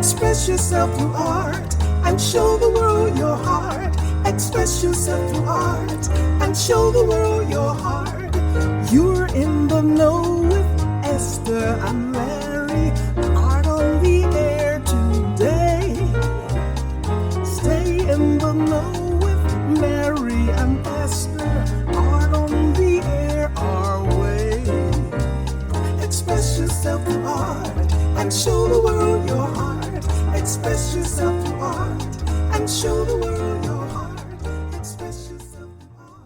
Express yourself through art and show the world your heart. Express yourself through art and show the world your heart. You're in the know with Esther and Larry. Art on the air today. Stay in the know with Mary and Esther. Art on the air our way. Express yourself through art and show the world your heart. Express yourself through art and show the world your heart. Express yourself through art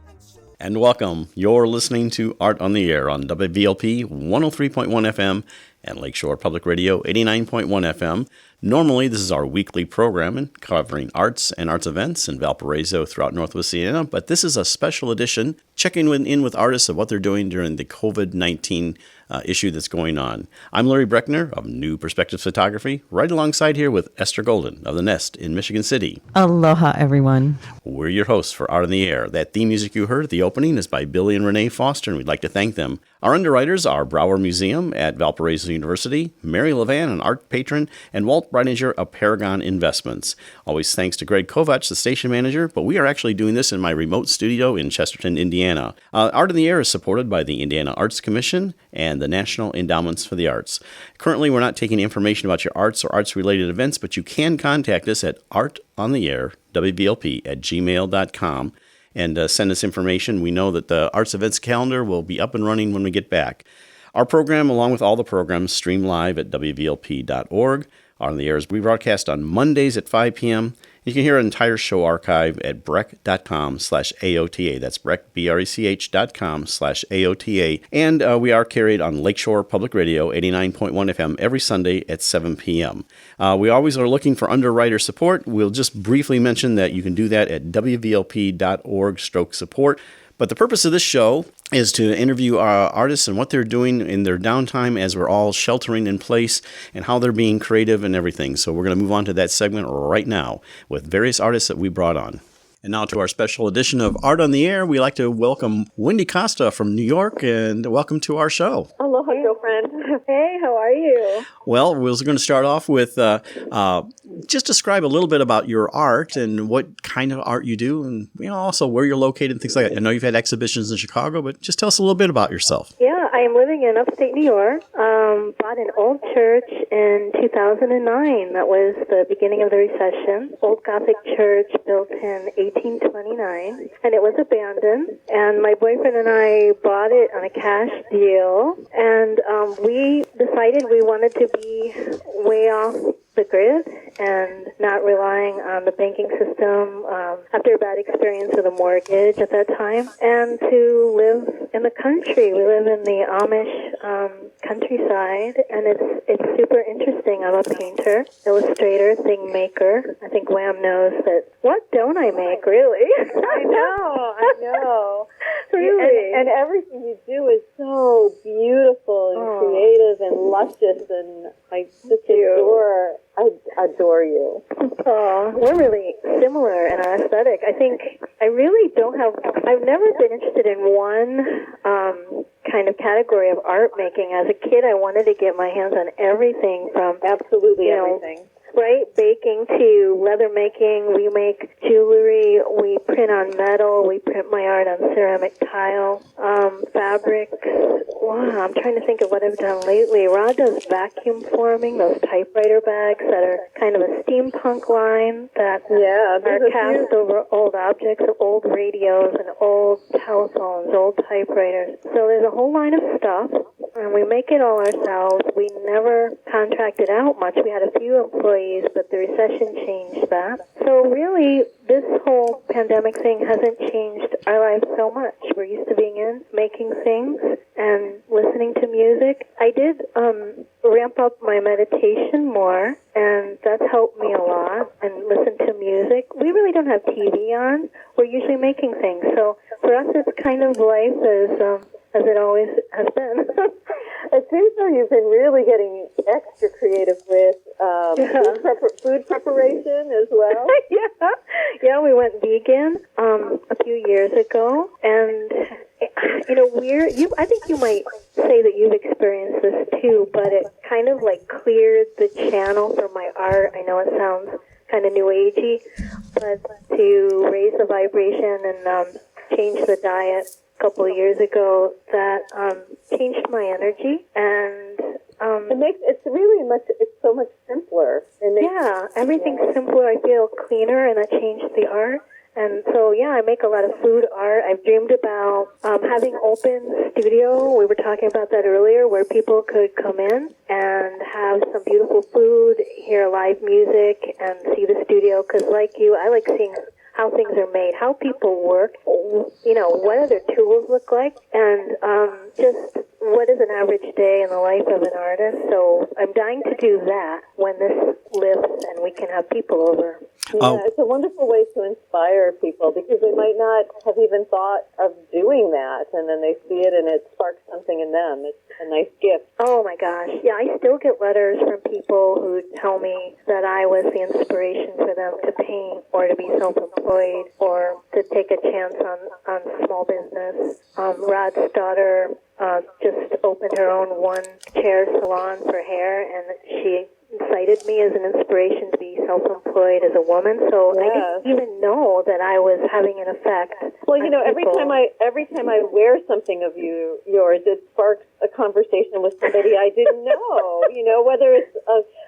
and show. And welcome. You're listening to Art on the Air on WVLP 103.1 FM and Lakeshore Public Radio 89.1 FM. Normally, this is our weekly program covering arts and arts events in Valparaiso throughout Northwest Indiana, but this is a special edition checking in with artists of what they're doing during the COVID-19 issue that's going on. I'm Larry Brechner of New Perspectives Photography, right alongside here with Esther Golden of The Nest in Michigan City. Aloha, everyone. We're your hosts for Art on the Air. That theme music you heard at the opening is by Billy and Renee Foster, and we'd like to thank them. Our underwriters are Brower Museum at Valparaiso University, Mary Levan, an art patron, and Walt Breininger of Paragon Investments. Always thanks to Greg Kovacs, the station manager, but we are actually doing this in my remote studio in Chesterton, Indiana. Art on the Air is supported by the Indiana Arts Commission and the National Endowments for the Arts. Currently, we're not taking information about your arts or arts-related events, but you can contact us at artontheairwvlp@gmail.com and send us information. We know that the arts events calendar will be up and running when we get back. Our program, along with all the programs, stream live at wvlp.org. Art on the Air is rebroadcast on Mondays at 5 p.m. You can hear an entire show archive at brech.com/AOTA. That's Brech, BRECH.com/AOTA. And we are carried on Lakeshore Public Radio 89.1 FM every Sunday at 7 p.m. We always are looking for underwriter support. We'll just briefly mention that you can do that at wvlp.org/support. But the purpose of this show is to interview artists and what they're doing in their downtime as we're all sheltering in place and how they're being creative and everything. So we're going to move on to that segment right now with various artists that we brought on. And now to our special edition of Art on the Air. We'd like to welcome Wendy Costa from New York, and welcome to our show. Aloha, girlfriend. Hey, how are you? Well, we're going to start off with just describe a little bit about your art and what kind of art you do, and also where you're located and things like that. I know you've had exhibitions in Chicago, but just tell us a little bit about yourself. Yeah, I am living in upstate New York. Bought an old church in 2009. That was the beginning of the recession. Old Gothic church built in 1829, and it was abandoned. And my boyfriend and I bought it on a cash deal, and we decided we wanted to be way off the grid and not relying on the banking system after a bad experience with a mortgage at that time, and to live in the country. We live in the Amish countryside, and it's super interesting. I'm a painter, illustrator, thing maker. I think Wham knows that. What don't I make, really? I know. Really? And everything you do is so beautiful and creative and luscious, and I just adore you. Oh, we're really similar in our aesthetic. I think I really I've never been interested in one kind of category of art making. As a kid, I wanted to get my hands on everything from absolutely everything. Right, baking to leather making. We make jewelry. We print on metal. We print my art on ceramic tile, fabrics. Wow, I'm trying to think of what I've done lately. Rod does vacuum forming, those typewriter bags that are kind of a steampunk line that are cast over old objects, old radios and old telephones, old typewriters. So there's a whole line of stuff, and we make it all ourselves. We never contracted out much. We had a few employees, but the recession changed that. So really, this whole pandemic thing hasn't changed our lives so much. We're used to being in, making things, and listening to music. I did ramp up my meditation more, and that's helped me a lot, and listen to music. We really don't have TV on. We're usually making things. So for us, it's kind of life as it always has been. It seems though you've been really getting extra creative with food preparation as well. Yeah, we went vegan a few years ago, and I think you might say that you've experienced this too, but it kind of like cleared the channel for my art. I know it sounds kind of new agey, but to raise the vibration and change the diet a couple of years ago, that changed my energy, and it's so much simpler. Everything's simpler. I feel cleaner, and that changed the art. And so, I make a lot of food art. I've dreamed about having open studio. We were talking about that earlier, where people could come in and have some beautiful food, hear live music, and see the studio. Because like you, I like seeing how things are made, how people work, what do their tools look like, and just what is an average day in the life of an artist. So I'm dying to do that when this lifts and we can have people over. Yeah, it's a wonderful way to inspire people, because they might not have even thought of doing that, and then they see it and it sparks something in them. It's a nice gift. Oh my gosh. Yeah, I still get letters from people who tell me that I was the inspiration for them to paint or to be self-employed or to take a chance on small business. Rod's daughter just opened her own one-chair salon for hair, and she cited me as an inspiration to be self-employed as a woman. So I didn't even know that I was having an effect. Well, every time I wear something of yours, it sparks a conversation with somebody I didn't know.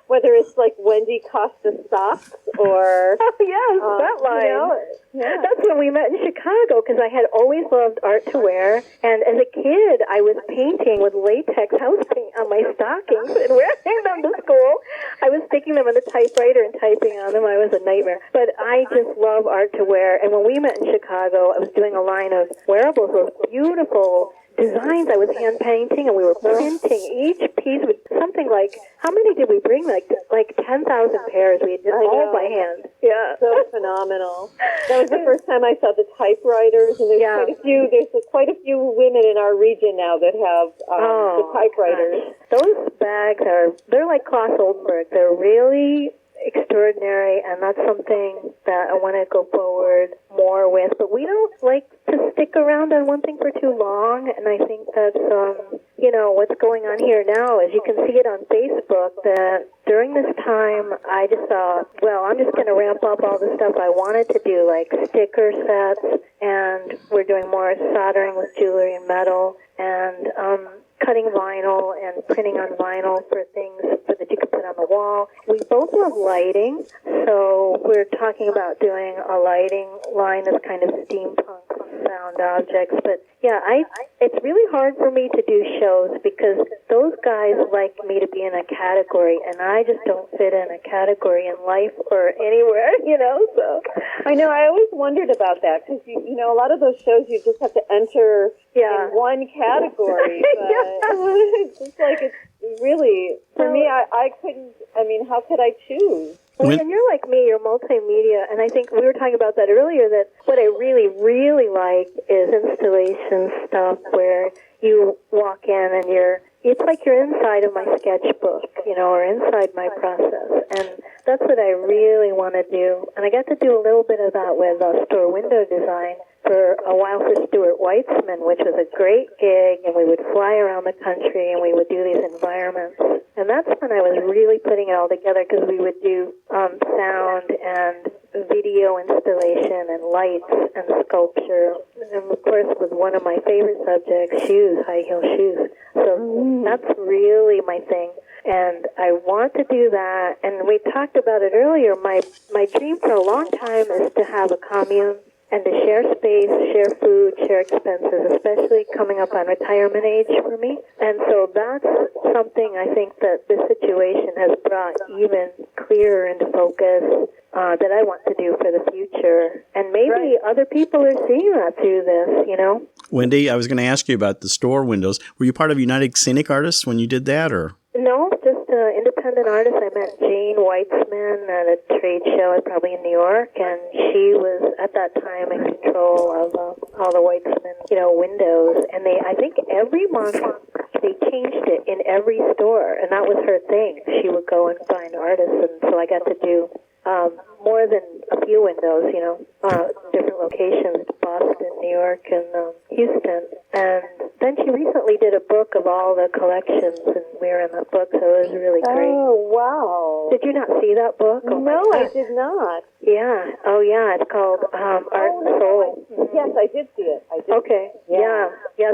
Whether it's like Wendy Costa socks or that line. That's when we met in Chicago, because I had always loved art to wear, and as a kid I was painting with latex house paint on my stockings and wearing them to school. I was sticking them on the typewriter and typing on them. I was a nightmare. But I just love art to wear, and when we met in Chicago, I was doing a line of wearables, those beautiful designs I was hand painting, and we were printing each piece with something like, how many did we bring? Like 10,000 pairs. We did all by hand. Yeah, so phenomenal. That was the first time I saw the typewriters, and there's quite a few women in our region now that have the typewriters. Gosh. Those bags they're like Klaus Oldenburg. They're really extraordinary, and that's something that I want to go forward more with. But we don't like to stick around on one thing for too long, and I think that's what's going on here now is you can see it on Facebook that during this time I just thought, well, I'm just going to ramp up all the stuff I wanted to do, like sticker sets, and we're doing more soldering with jewelry and metal, and cutting vinyl and printing on vinyl for things that you can put on the wall. We both love lighting, so we're talking about doing a lighting line that's kind of steampunk sound objects. But it's really hard for me to do shows because those guys like me to be in a category, and I just don't fit in a category in life or anywhere, so. I know, I always wondered about that, because, a lot of those shows you just have to enter in one category, but it's just like, it's really, for me, I couldn't, how could I choose? Well, and you're like me, you're multimedia, and I think we were talking about that earlier, that what I really, really like is installation stuff where you walk in and it's like you're inside of my sketchbook, or inside my process, and that's what I really want to do. And I got to do a little bit of that with store window design for a while for Stuart Weitzman, which was a great gig, and we would fly around the country and we would do these environments. And that's when I was really putting it all together, because we would do sound and video installation and lights and sculpture. And of course, with one of my favorite subjects, shoes, high heel shoes. So that's really my thing. And I want to do that. And we talked about it earlier. My dream for a long time is to have a commune and to share space, share food, share expenses, especially coming up on retirement age for me. And so that's something I think that this situation has brought even clearer into focus that I want to do for the future. And maybe other people are seeing that through this, Wendy, I was going to ask you about the store windows. Were you part of United Scenic Artists when you did that, or? No, just independent artist. I met Jane Weitzman at a trade show, probably in New York, and she was at that time in control of all the Weitzman, windows. And I think every month they changed it in every store, and that was her thing. She would go and find artists, and so I got to do more than a few windows, different locations, Boston, New York, and Houston. And then she recently did a book of all the collections, and we were in that book, so it was really great. Oh, wow. Did you not see that book? Oh, no, I did not. Yeah. Oh, yeah. It's called Art and Soul. Yes, I did see it. Okay. Yeah.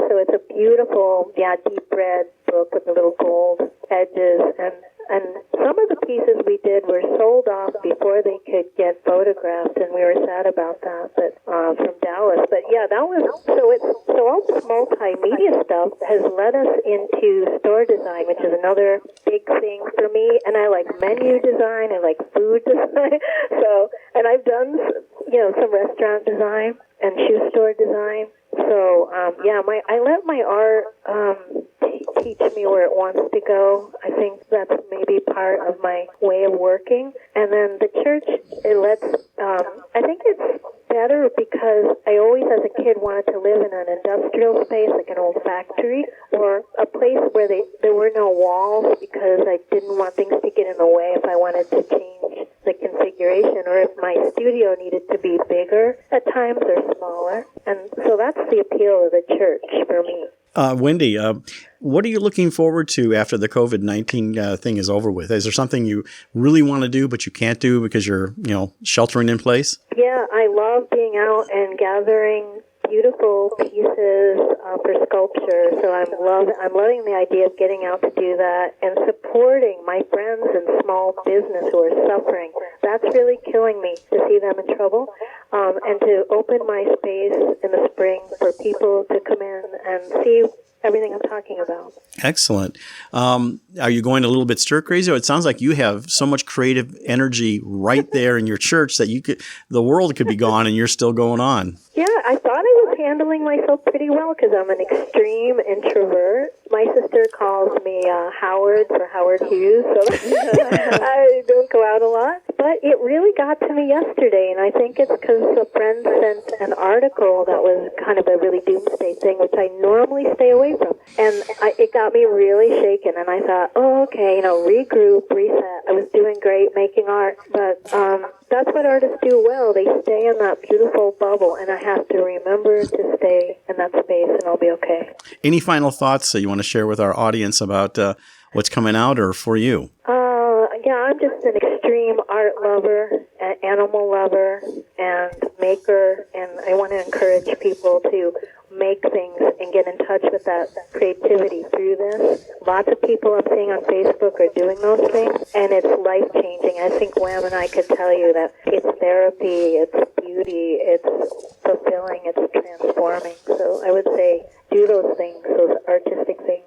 So it's a beautiful, deep red book with the little gold edges, and some of the pieces we did were sold off before they could get photographed, and we were sad about that. But from Dallas, but yeah, that was so all this multimedia stuff has led us into store design, which is another big thing for me. And I like menu design, I like food design. And I've done some restaurant design and shoe store design. So I let my art teach me where it wants to go. I think that's maybe part of my way of working. And then the church, it lets, I think it's better because I always, as a kid, wanted to live in an industrial space, like an old factory, or a place where there were no walls, because I didn't want things to get in the way if I wanted to change the configuration, or if my studio needed to be bigger at times or smaller. And so that's the appeal of the church for me. Wendy, what are you looking forward to after the COVID-19 thing is over with? Is there something you really want to do but you can't do because you're, sheltering in place? Yeah, I love being out and gathering beautiful pieces for sculpture. So I'm loving the idea of getting out to do that and supporting my friends and small business who are suffering. That's really killing me to see them in trouble. And to open my space in the spring for people to come in and see everything I'm talking about. Excellent. Are you going a little bit stir crazy? It sounds like you have so much creative energy right there in your church that the world could be gone and you're still going on. Yeah, I thought I was handling myself pretty well because I'm an extreme introvert. My sister calls me Howard for Howard Hughes, so I don't go out a lot. But it really got to me yesterday, and I think it's because a friend sent an article that was kind of a really doomsday thing, which I normally stay away from. And it got me really shaken, and I thought, okay, regroup, reset. I was doing great making art, but that's what artists do well. They stay in that beautiful bubble, and I have to remember to stay in that space, and I'll be okay. Any final thoughts that you want to share with our audience about what's coming out or for you? Yeah, I'm just an extreme art lover, an animal lover, and maker, and I want to encourage people to make things and get in touch with that creativity through this. Lots of people I'm seeing on Facebook are doing those things, and it's life-changing. I think Wham and I could tell you that it's therapy, it's beauty, it's fulfilling, it's transforming. So I would say do those things, those artistic things.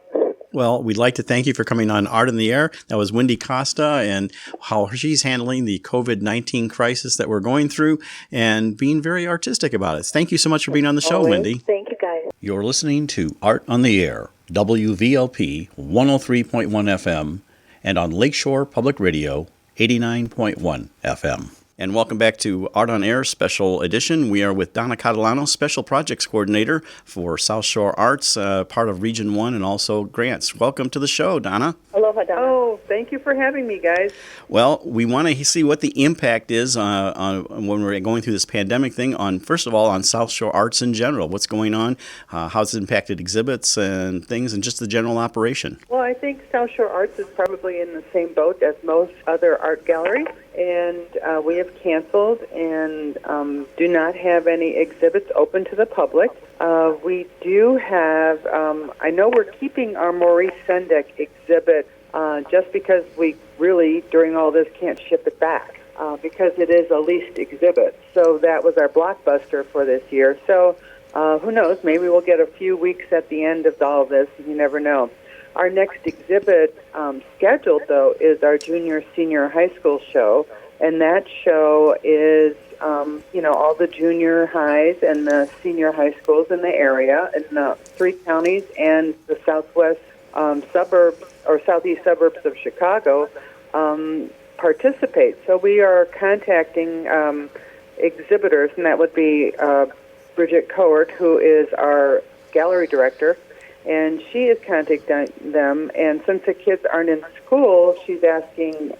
Well, we'd like to thank you for coming on Art in the Air. That was Wendy Costa, and how she's handling the COVID-19 crisis that we're going through and being very artistic about it. Thank you so much for being on the show, Wendy. Thank you, guys. You're listening to Art on the Air, WVLP 103.1 FM, and on Lakeshore Public Radio 89.1 FM. And welcome back to Art on Air Special Edition. We are with Donna Catalano, Special Projects Coordinator for South Shore Arts, part of Region 1 and also grants. Welcome to the show, Donna. Aloha, Donna. Oh, thank you for having me, guys. Well, we want to see what the impact is on when we're going through this pandemic thing on, first of all, on South Shore Arts in general. What's going on, how it's impacted exhibits and things, and just the general operation. Well, I think South Shore Arts is probably in the same boat as most other art galleries. And we have canceled and do not have any exhibits open to the public. We do have, I know we're keeping our Maurice Sendak exhibit just because we really, during all this, can't ship it back because it is a leased exhibit. So that was our blockbuster for this year. So who knows, maybe we'll get a few weeks at the end of all of this. You never know. Our next exhibit scheduled, though, is our junior-senior high school show, and that show is, all the junior highs and the senior high schools in the area, in the 3 counties and the southwest suburbs or southeast suburbs of Chicago participate. So we are contacting exhibitors, and that would be Bridget Cohort, who is our gallery director, and she is contacting them. And since the kids aren't in school, she's asking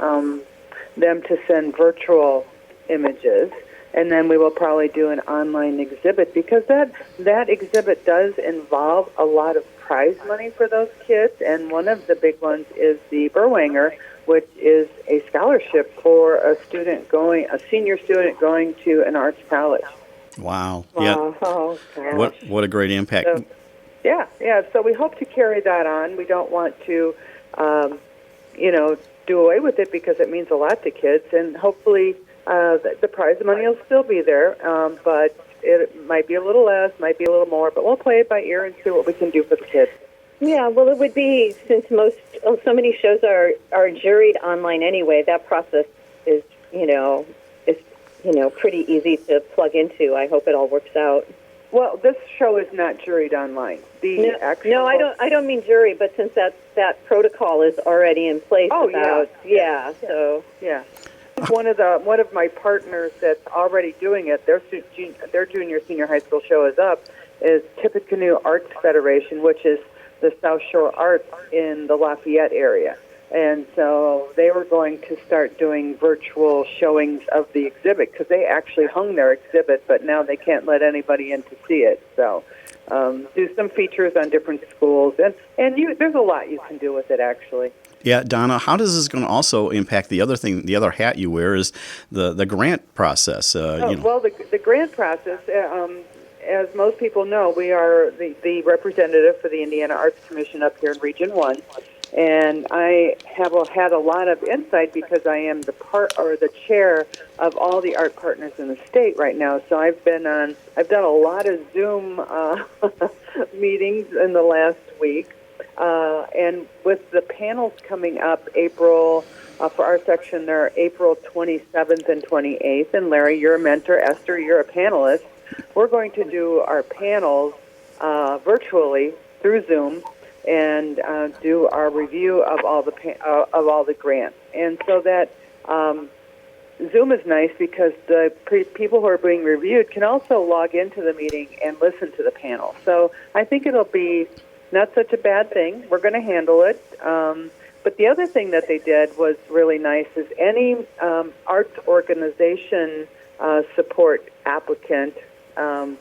them to send virtual images, and then we will probably do an online exhibit, because that exhibit does involve a lot of prize money for those kids, and one of the big ones is the Berwanger, which is a scholarship for a senior student going to an arts college. Wow. Yeah. Oh, gosh. What a great impact. So, yeah. So we hope to carry that on. We don't want to, do away with it, because it means a lot to kids, and hopefully the prize money will still be there, but it might be a little less, might be a little more, but we'll play it by ear and see what we can do for the kids. Yeah, well, it would be, since so many shows are juried online anyway, that process is pretty easy to plug into. I hope it all works out. Well, this show is not juried online. No, I don't mean jury, but since that protocol is already in place. Yeah. One of my partners that's already doing it, their junior senior high school show is up, is Tippecanoe Arts Federation, which is the South Shore Arts in the Lafayette area. And so they were going to start doing virtual showings of the exhibit, because they actually hung their exhibit, but now they can't let anybody in to see it. So do some features on different schools, and there's a lot you can do with it, actually. Yeah, Donna, how does this going to also impact the other hat you wear is the grant process? Well, the grant process, as most people know, we are the representative for the Indiana Arts Commission up here in Region 1. And I have had a lot of insight, because I am the chair of all the art partners in the state right now. So I've done a lot of Zoom meetings in the last week. And with the panels coming up for our section, they're April 27th and 28th. And Larry, you're a mentor. Esther, you're a panelist. We're going to do our panels virtually through Zoom, and do our review of all the grants. And so that Zoom is nice, because the people who are being reviewed can also log into the meeting and listen to the panel. So I think it'll be not such a bad thing. We're going to handle it. But the other thing that they did was really nice is any arts organization support applicant,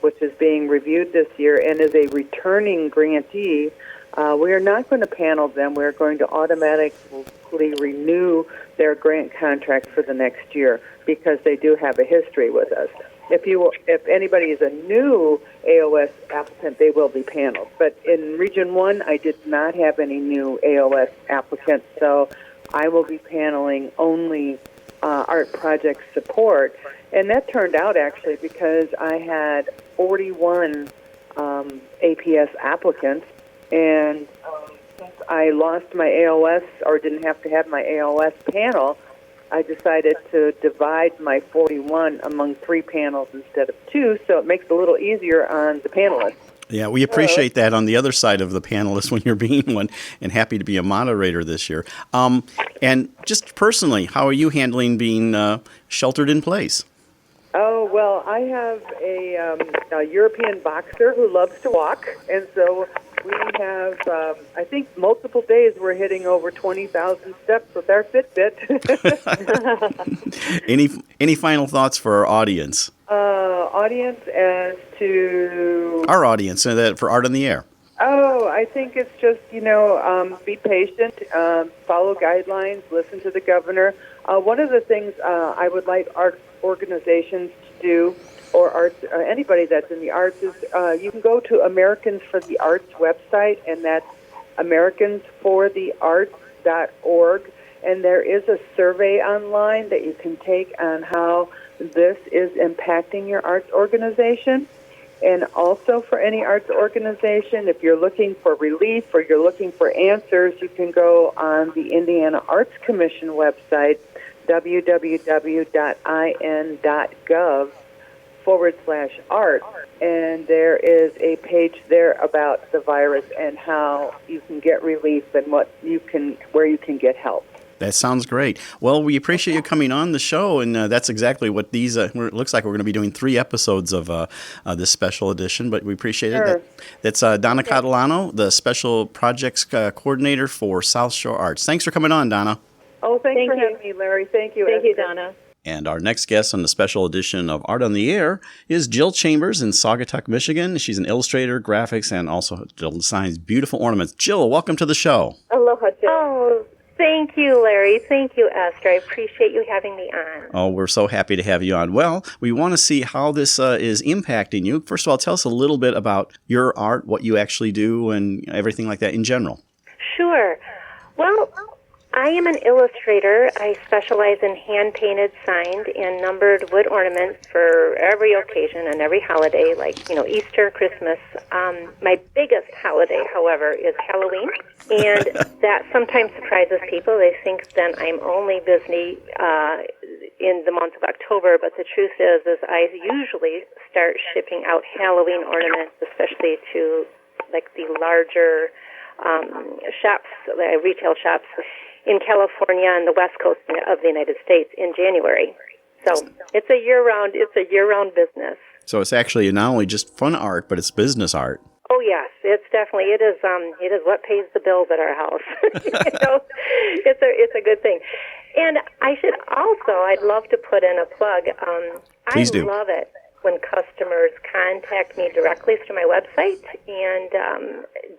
which is being reviewed this year and is a returning grantee, we are not going to panel them. We're going to automatically renew their grant contract for the next year, because they do have a history with us. If anybody is a new AOS applicant, they will be paneled. But in Region 1, I did not have any new AOS applicants, so I will be paneling only art project support. And that turned out, actually, because I had 41 APS applicants. And since I lost my AOS, or didn't have to have my AOS panel, I decided to divide my 41 among 3 panels instead of 2, so it makes it a little easier on the panelists. Yeah, we appreciate that on the other side of the panelists when you're being one, and happy to be a moderator this year. And just personally, how are you handling being sheltered in place? Oh, well, I have a European boxer who loves to walk, and so we have, I think, multiple days we're hitting over 20,000 steps with our Fitbit. Any final thoughts for our audience? Audience as to... Our audience, for Art on the Air. Oh, I think it's just, be patient, follow guidelines, listen to the governor. One of the things I would like art organizations to do, or arts, anybody that's in the arts, is you can go to Americans for the Arts website, and that's americansforthearts.org, and there is a survey online that you can take on how this is impacting your arts organization. And also for any arts organization, if you're looking for relief or you're looking for answers, you can go on the Indiana Arts Commission website, www.in.gov/art, and there is a page there about the virus and how you can get relief and where you can get help. That sounds great. Well, we appreciate you coming on the show, and that's exactly what these. It looks like we're going to be doing 3 episodes of this special edition, but we appreciate it. That's Donna Catalano, the Special Projects Coordinator for South Shore Arts. Thanks for coming on, Donna. Oh, thanks Thank for you. having me, Larry. Thank you. Thank you, Esther. Donna. And our next guest on the special edition of Art on the Air is Jill Chambers in Saugatuck, Michigan. She's an illustrator, graphics, and also designs beautiful ornaments. Jill, welcome to the show. Aloha, Jill. Oh, thank you, Larry. Thank you, Esther. I appreciate you having me on. Oh, we're so happy to have you on. Well, we want to see how this is impacting you. First of all, tell us a little bit about your art, what you actually do, and everything like that in general. Sure. Well, I am an illustrator. I specialize in hand-painted, signed, and numbered wood ornaments for every occasion and every holiday, like, Easter, Christmas. My biggest holiday, however, is Halloween, and that sometimes surprises people. They think then I'm only busy in the month of October, but the truth is I usually start shipping out Halloween ornaments, especially to, like, the larger shops, retail shops, in California and the West Coast of the United States in January. So it's a year-round business. So it's actually not only just fun art, but it's business art. Oh yes, it is what pays the bills at our house. It's a good thing. And I'd love to put in a plug. Please do. I love it when customers contact me directly through my website, and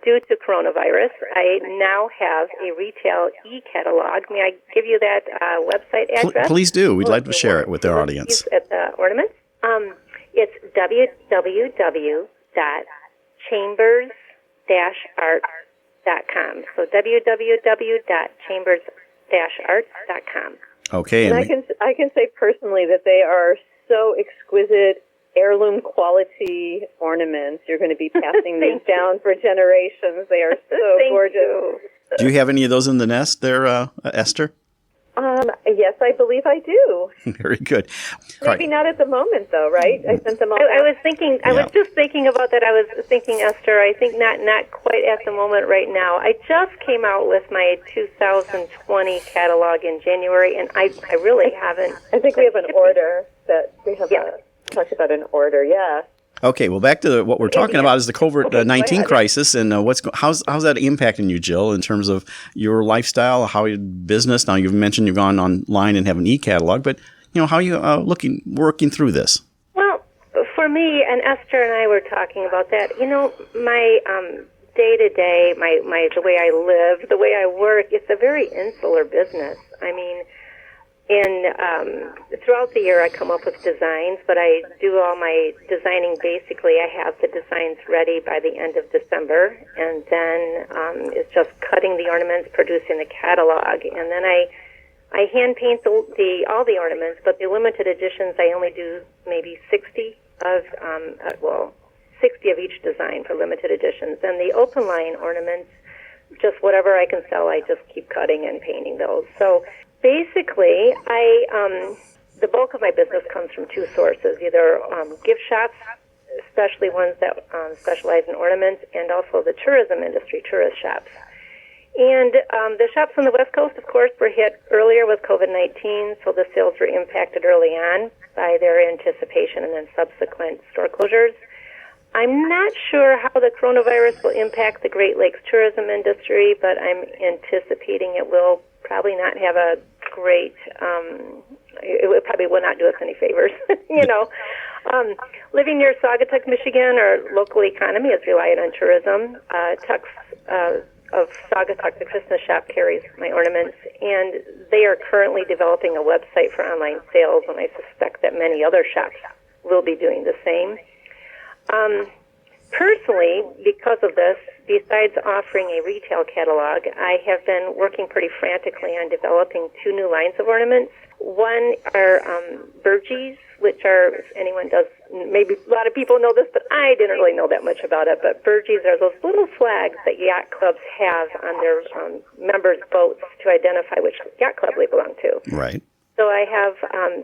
due to coronavirus, I now have a retail e-catalog. May I give you that website address? Please do. We'd like to share it with our audience. At the ornaments. It's www.chambers-art.com. So www.chambers-art.com. Okay. And I can say personally that they are so exquisite, heirloom quality ornaments. You're going to be passing these down for generations. They are so gorgeous. You. Do you have any of those in the nest there, Esther? Yes, I believe I do. Very good. Maybe not at the moment, though, right? I sent them all. I was thinking. I was just thinking about that. I was thinking, Esther. I think not quite at the moment right now. I just came out with my 2020 catalog in January, and I really haven't. I think we have an order that we have talked about an order. Yeah. Okay, well, back to what we're talking about is the COVID-19 crisis, and how's that impacting you, Jill, in terms of your lifestyle, how your business? Now, you've mentioned you've gone online and have an e-catalog, but how are you working through this? Well, for me, and Esther and I were talking about that. My day-to-day, the way I live, the way I work, it's a very insular business. I mean, throughout the year I come up with designs, but I do all my designing. Basically, I have the designs ready by the end of December, and then it's just cutting the ornaments, producing the catalog, and then I hand paint all the ornaments. But the limited editions, I only do maybe 60 of 60 of each design for limited editions, and the open line ornaments, just whatever I can sell, I just keep cutting and painting those. So basically, the bulk of my business comes from two sources, either gift shops, especially ones that specialize in ornaments, and also the tourism industry, tourist shops. And the shops on the West Coast, of course, were hit earlier with COVID-19, so the sales were impacted early on by their anticipation and then subsequent store closures. I'm not sure how the coronavirus will impact the Great Lakes tourism industry, but I'm anticipating it will probably not have a great, it probably will not do us any favors, Living near Saugatuck, Michigan, our local economy is reliant on tourism. Tux of Saugatuck, the Christmas shop, carries my ornaments, and they are currently developing a website for online sales, and I suspect that many other shops will be doing the same. Personally, because of this, besides offering a retail catalog, I have been working pretty frantically on developing two new lines of ornaments. One are burgees, which are, if anyone does, maybe a lot of people know this, but I didn't really know that much about it. But burgees are those little flags that yacht clubs have on their members' boats to identify which yacht club they belong to. Right. So I have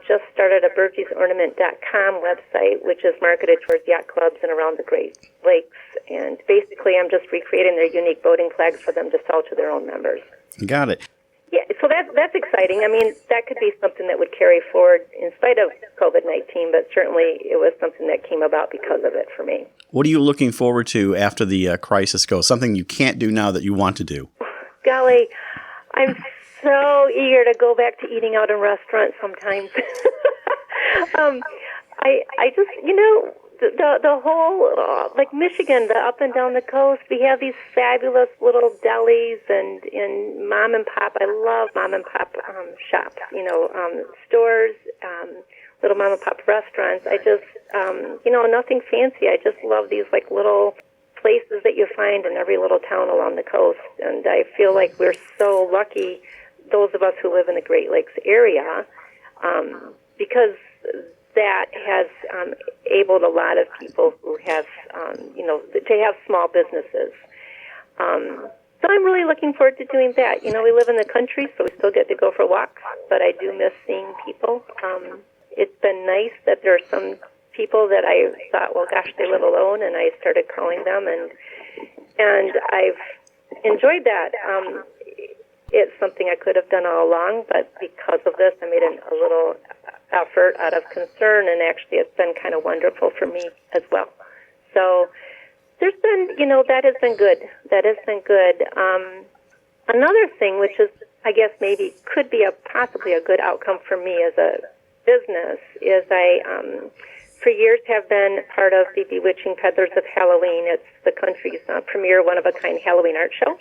just started a burgeesornament.com website, which is marketed towards yacht clubs and around the Great Lakes. And basically, I'm just recreating their unique boating flags for them to sell to their own members. Got it. Yeah, so that's exciting. I mean, that could be something that would carry forward in spite of COVID-19, but certainly it was something that came about because of it for me. What are you looking forward to after the crisis goes? Something you can't do now that you want to do? Golly, I'm so eager to go back to eating out in restaurants sometimes. I just, the whole, like Michigan, the up and down the coast, we have these fabulous little delis and mom and pop. I love mom and pop shops, stores, little mom and pop restaurants. I just, nothing fancy. I just love these like little places that you find in every little town along the coast. And I feel like we're so lucky, those of us who live in the Great Lakes area, because that has enabled a lot of people who have, to have small businesses. So I'm really looking forward to doing that. We live in the country, so we still get to go for walks, but I do miss seeing people. It's been nice that there are some people that I thought, well, gosh, they live alone, and I started calling them, and I've enjoyed that. It's something I could have done all along, but because of this, I made a little effort out of concern, and actually it's been kind of wonderful for me as well. So there's been, that has been good. That has been good. Another thing, which is, I guess, maybe could be possibly a good outcome for me as a business, is I, for years, have been part of the Bewitching Peddlers of Halloween. It's the country's premier one-of-a-kind Halloween art show.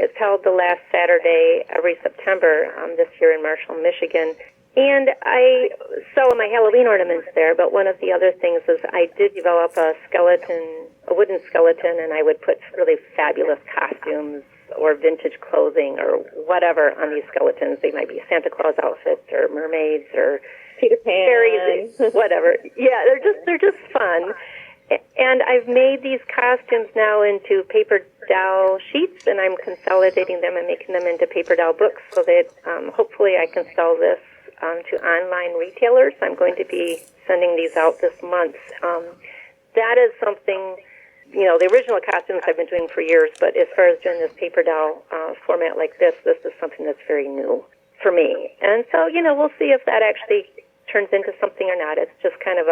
It's held the last Saturday every September this year in Marshall, Michigan. And I sell my Halloween ornaments there, but one of the other things is I did develop a wooden skeleton, and I would put really fabulous costumes or vintage clothing or whatever on these skeletons. They might be Santa Claus outfits or mermaids or Peter Pan, fairies, whatever. Yeah, they're just fun. And I've made these costumes now into paper dowel sheets, and I'm consolidating them and making them into paper dowel books so that hopefully I can sell this to online retailers. I'm going to be sending these out this month. That is something, the original costumes I've been doing for years, but as far as doing this paper dowel format like this is something that's very new for me. And so, we'll see if that actually turns into something or not. It's just kind of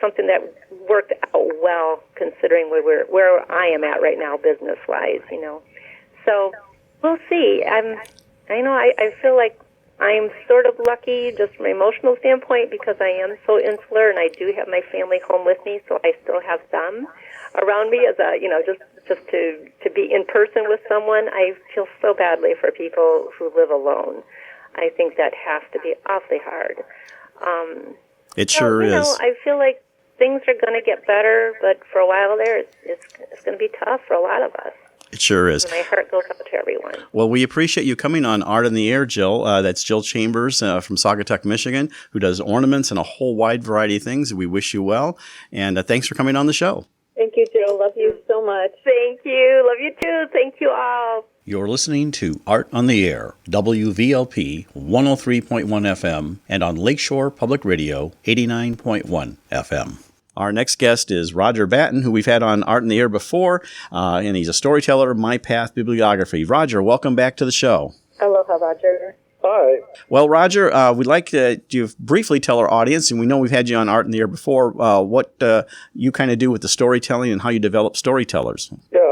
something that worked out well considering where I am at right now business-wise, So we'll see. I feel like I'm sort of lucky just from an emotional standpoint because I am so insular and I do have my family home with me, so I still have them around me as just to be in person with someone. I feel so badly for people who live alone. I think that has to be awfully hard. It sure is. I feel like things are going to get better, but for a while there, it's going to be tough for a lot of us. It sure is. And my heart goes out to everyone. Well, we appreciate you coming on Art in the Air, Jill. That's Jill Chambers from Saugatuck, Michigan, who does ornaments and a whole wide variety of things. We wish you well, and thanks for coming on the show. Thank you, Jill. Love you so much. Thank you. Love you too. Thank you all. You're listening to Art on the Air, WVLP 103.1 FM, and on Lakeshore Public Radio 89.1 FM. Our next guest is Roger Batten, who we've had on Art in the Air before, and he's a storyteller of My Path Bibliography. Roger, welcome back to the show. Aloha, Roger. Hi. Well, Roger, we'd like to briefly tell our audience, and we know we've had you on Art in the Air before, what you kind of do with the storytelling and how you develop storytellers. Yeah,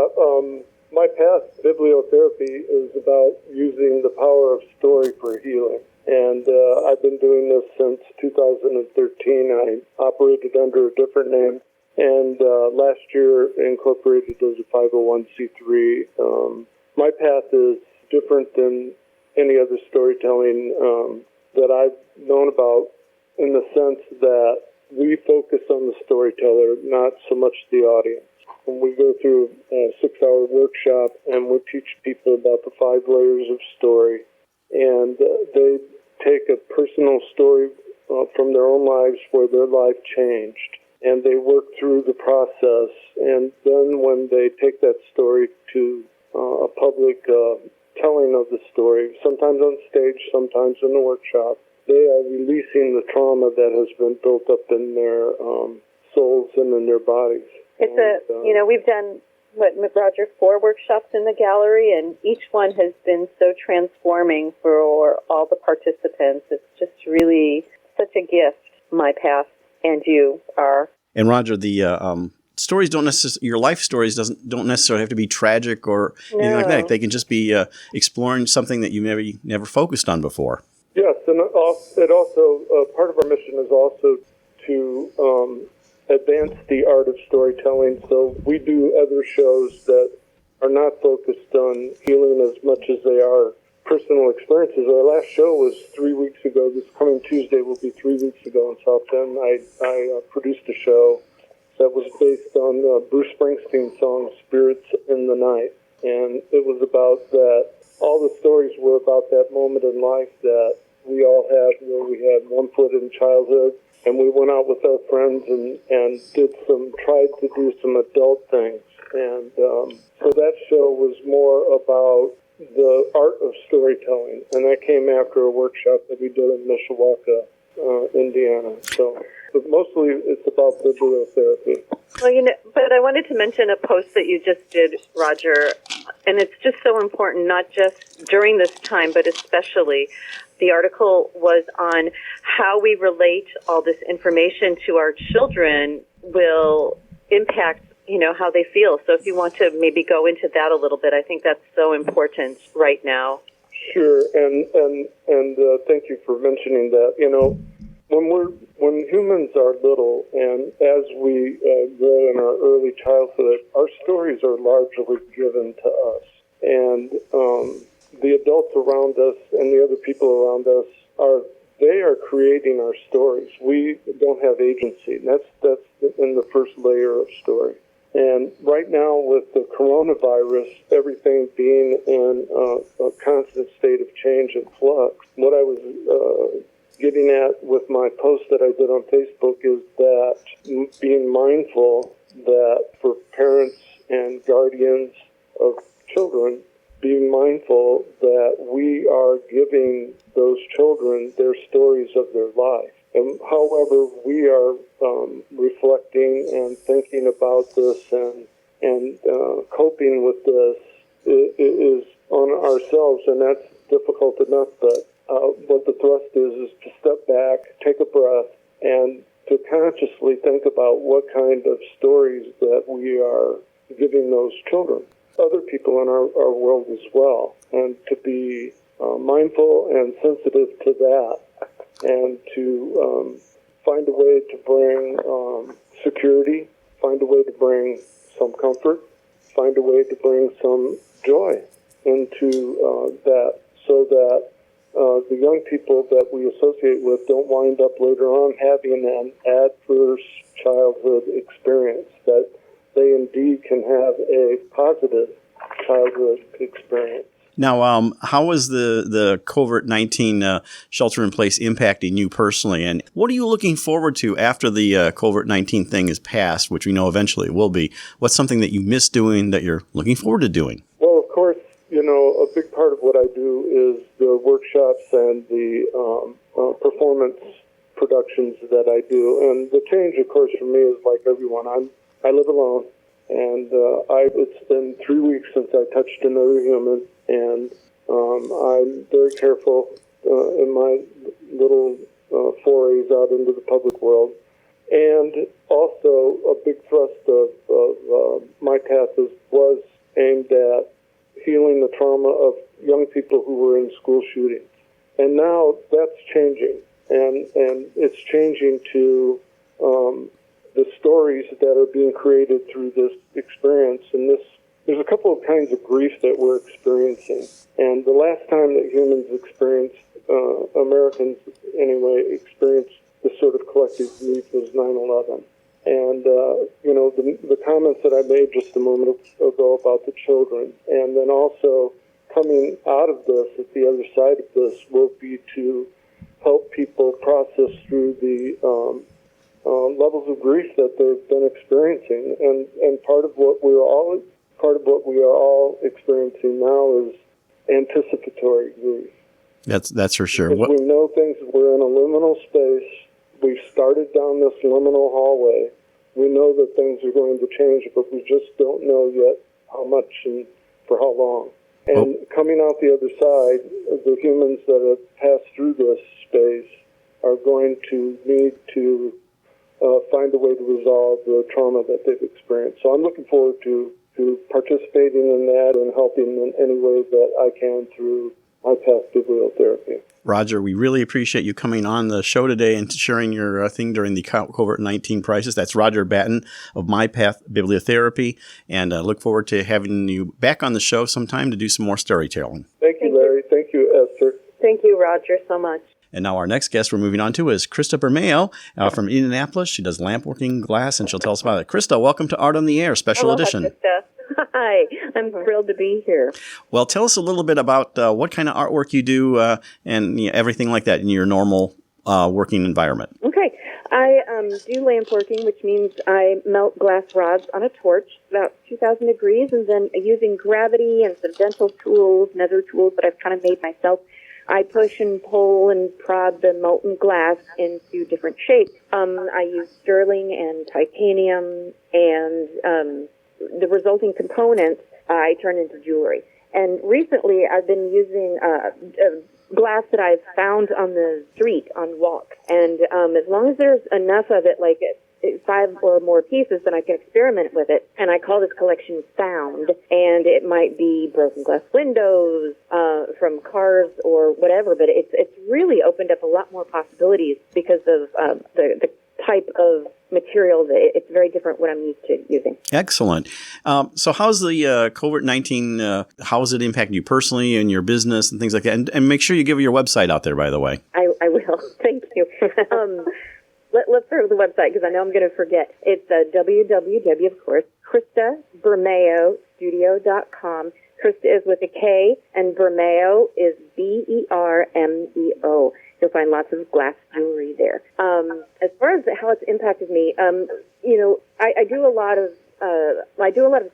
My Path Bibliotherapy is about using the power of story for healing. And I've been doing this since 2013. I operated under a different name, and last year incorporated as a 501c3. My Path is different than any other storytelling that I've known about in the sense that we focus on the storyteller, not so much the audience. And we go through a 6-hour workshop, and we teach people about the 5 layers of story. And they take a personal story from their own lives where their life changed, and they work through the process. And then when they take that story to a public telling of the story, sometimes on stage, sometimes in a workshop, they are releasing the trauma that has been built up in their souls and in their bodies. We've done, Roger, 4 workshops in the gallery, and each one has been so transforming for all the participants. It's just really such a gift, My Path, and you are. And Roger, the stories don't necessarily, your life stories don't necessarily have to be tragic or anything like that. They can just be exploring something that you never focused on before. Yes, and it also part of our mission is also to advance the art of storytelling. So we do other shows that are not focused on healing as much as they are personal experiences. Our last show was 3 weeks ago. This coming Tuesday will be 3 weeks ago in South Bend. I produced a show that was based on Bruce Springsteen's song "Spirits in the Night," and it was about that. All the stories were about that moment in life that we all had, where we had one foot in childhood, and we went out with our friends and tried to do some adult things. And so that show was more about the art of storytelling, and that came after a workshop that we did in Mishawaka, Indiana. But mostly it's about bibliotherapy. Well, but I wanted to mention a post that you just did, Roger, and it's just so important, not just during this time, but especially. The article was on how we relate all this information to our children will impact, how they feel. So if you want to maybe go into that a little bit, I think that's so important right now. Sure, and thank you for mentioning that. When humans are little, and as we grow in our early childhood, our stories are largely given to us, and the adults around us and the other people around us they are creating our stories. We don't have agency. That's in the first layer of story. And right now, with the coronavirus, everything being in a constant state of change and flux, what I was getting at with my post that I did on Facebook is that being mindful that for parents and guardians of children, being mindful that we are giving those children their stories of their life. And however we are reflecting and thinking about this and coping with this is on ourselves, and that's difficult enough. But what the thrust is to step back, take a breath, and to consciously think about what kind of stories that we are giving those children, other people in our world as well, and to be mindful and sensitive to that, and to find a way to bring security, find a way to bring some comfort, find a way to bring some joy into that, so that the young people that we associate with don't wind up later on having an adverse childhood experience, that they indeed can have a positive childhood experience. Now, how is the COVID-19 shelter-in-place impacting you personally? And what are you looking forward to after the COVID-19 thing is passed, which we know eventually it will be? What's something that you miss doing that you're looking forward to doing? Well, of course, a big part of what I do is the workshops and the performance productions that I do. And the change, of course, for me is like everyone. I live alone, and it's been 3 weeks since I touched another human, and I'm very careful in my little forays out into the public world. And also, a big thrust of my path was aimed at healing the trauma of young people who were in school shootings. And now that's changing, and it's changing to the stories that are being created through this experience. And there's a couple of kinds of grief that we're experiencing. And the last time that humans experienced, Americans anyway, experienced this sort of collective grief was 9/11. And, the comments that I made just a moment ago about the children, and then also coming out of this, at the other side of this, will be to help people process through the levels of grief that they've been experiencing. And part of what we are all experiencing now is anticipatory grief. That's for sure. We know things. We're in a liminal space. We've started down this liminal hallway. We know that things are going to change, but we just don't know yet how much and for how long. And coming out the other side, the humans that have passed through this space are going to need to find a way to resolve the trauma that they've experienced. So I'm looking forward to participating in that and helping in any way that I can through my past bibliotherapy. Roger, we really appreciate you coming on the show today and sharing your thing during the COVID-19 crisis. That's Roger Batten of My Path Bibliotherapy, and look forward to having you back on the show sometime to do some more storytelling. Thank you, Larry. Thank you, Esther. Thank you, Roger, so much. And now our next guest we're moving on to is Krista Bermeo from Indianapolis. She does lamp working glass, and she'll tell us about it. Krista, welcome to Art on the Air, special edition. Krista. Hi, I'm thrilled to be here. Well, tell us a little bit about what kind of artwork you do and everything like that in your normal working environment. Okay, I do lamp working, which means I melt glass rods on a torch about 2,000 degrees, and then using gravity and some dental tools and other tools that I've kind of made myself, I push and pull and prod the molten glass into different shapes. I use sterling and titanium, and the resulting components I turn into jewelry. And recently I've been using glass that I've found on the street on walk. And as long as there's enough of it, like 5 or more pieces, then I can experiment with it. And I call this collection Found. And it might be broken glass windows from cars or whatever, but it's really opened up a lot more possibilities because of the type of material that it's very different what I'm used to using. Excellent. So how's the COVID-19, how has it impacted you personally and your business and things like that? And make sure you give your website out there, by the way. I will. Thank you. Let's start with the website because I know I'm going to forget. It's www, of course, KristaBermeoStudio.com. Krista is with a K, and Bermeo is Bermeo. You'll find lots of glass jewelry there. As far as how it's impacted me, I do a lot of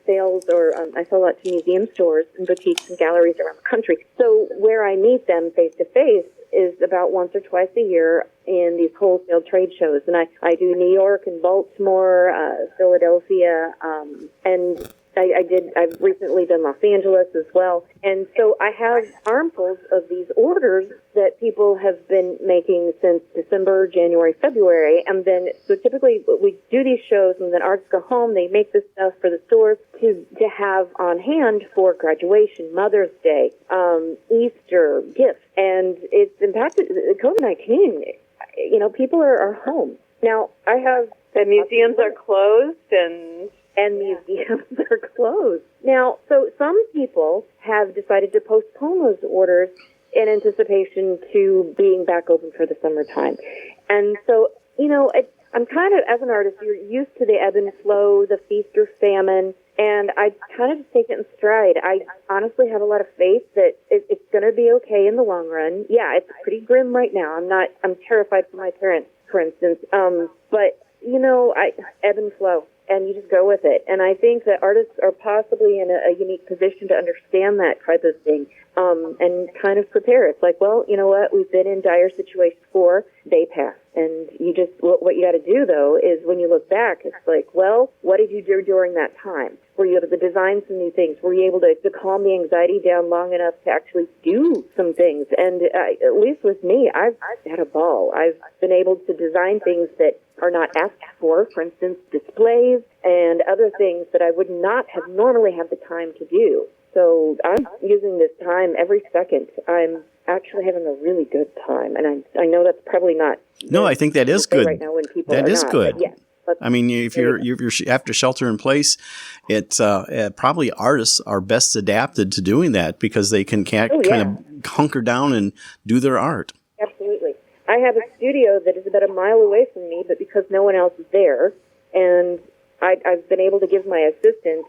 sales, or I sell a lot to museum stores and boutiques and galleries around the country. So where I meet them face to face is about once or twice a year in these wholesale trade shows, and I do New York and Baltimore, Philadelphia, and I've recently done Los Angeles as well. And so I have armfuls of these orders that people have been making since December, January, February. And then, so typically we do these shows and then artists go home, they make this stuff for the stores to have on hand for graduation, Mother's Day, Easter, gifts. And it's impacted, COVID-19, people are home. Now, I have... The museums are closed and museums are closed. Now, so some people have decided to postpone those orders in anticipation to being back open for the summertime. And so, I'm kind of, as an artist, you're used to the ebb and flow, the feast or famine, and I kind of just take it in stride. I honestly have a lot of faith that it's going to be okay in the long run. Yeah, it's pretty grim right now. I'm terrified for my parents, for instance. But, I ebb and flow. And you just go with it. And I think that artists are possibly in a unique position to understand that type of thing and kind of prepare. It's like, well, you know what? We've been in dire situations before. They pass. And what you got to do, though, is when you look back, it's like, well, what did you do during that time? Were you able to design some new things? Were you able to calm the anxiety down long enough to actually do some things? And at least with me, I've had a ball. I've been able to design things that are not asked for instance, displays and other things that I would not have normally had the time to do. So I'm using this time every second. I'm actually having a really good time, and I know that's probably not. No, I think that is good. Right now, when people that are is not, good. Yes. I mean, if you're after shelter in place, it's probably artists are best adapted to doing that because they can kind of hunker down and do their art. Absolutely. I have a studio that is about a mile away from me, but because no one else is there, and I've been able to give my assistant